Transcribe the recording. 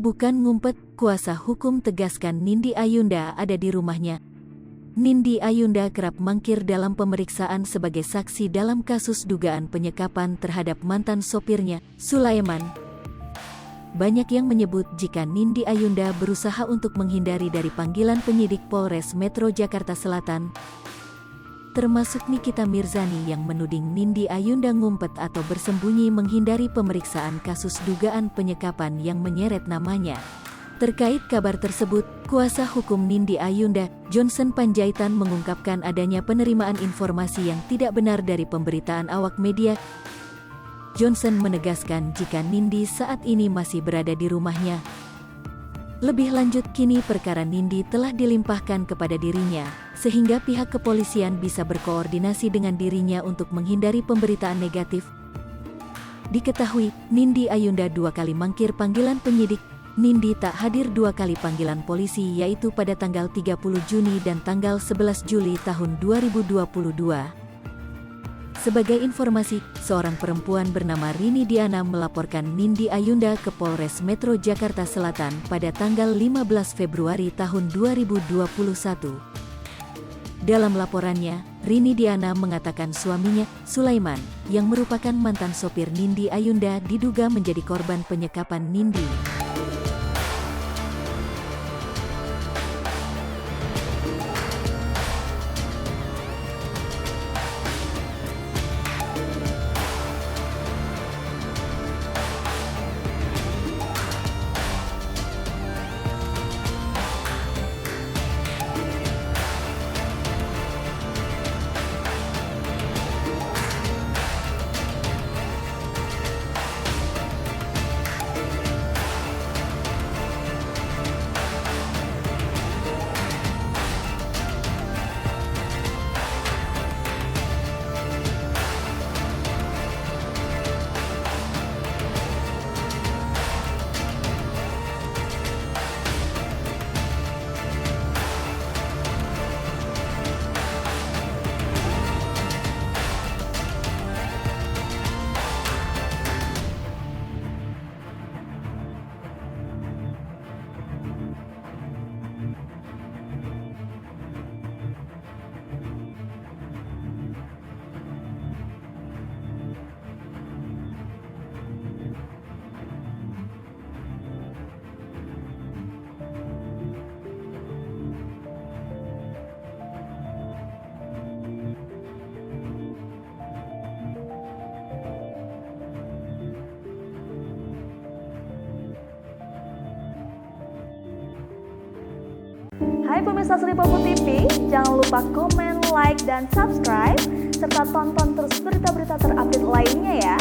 Bukan ngumpet, kuasa hukum tegaskan Nindi Ayunda ada di rumahnya. Nindi Ayunda kerap mangkir dalam pemeriksaan sebagai saksi dalam kasus dugaan penyekapan terhadap mantan sopirnya, Sulaiman. Banyak yang menyebut jika Nindi Ayunda berusaha untuk menghindari dari panggilan penyidik Polres Metro Jakarta Selatan, termasuk Nikita Mirzani yang menuding Nindi Ayunda ngumpet atau bersembunyi menghindari pemeriksaan kasus dugaan penyekapan yang menyeret namanya. Terkait kabar tersebut, kuasa hukum Nindi Ayunda, Johnson Panjaitan mengungkapkan adanya penerimaan informasi yang tidak benar dari pemberitaan awak media. Johnson menegaskan jika Nindi saat ini masih berada di rumahnya. Lebih lanjut, kini perkara Nindi telah dilimpahkan kepada dirinya, sehingga pihak kepolisian bisa berkoordinasi dengan dirinya untuk menghindari pemberitaan negatif. Diketahui, Nindi Ayunda 2 kali mangkir panggilan penyidik. Nindi tak hadir 2 kali panggilan polisi, yaitu pada tanggal 30 Juni dan tanggal 11 Juli tahun 2022. Sebagai informasi, seorang perempuan bernama Rini Diana melaporkan Nindi Ayunda ke Polres Metro Jakarta Selatan pada tanggal 15 Februari tahun 2021. Dalam laporannya, Rini Diana mengatakan suaminya, Sulaiman, yang merupakan mantan sopir Nindi Ayunda, diduga menjadi korban penyekapan Nindi. Hai pemirsa Sri Popo TV, jangan lupa komen, like, dan subscribe, serta tonton terus berita-berita terupdate lainnya ya.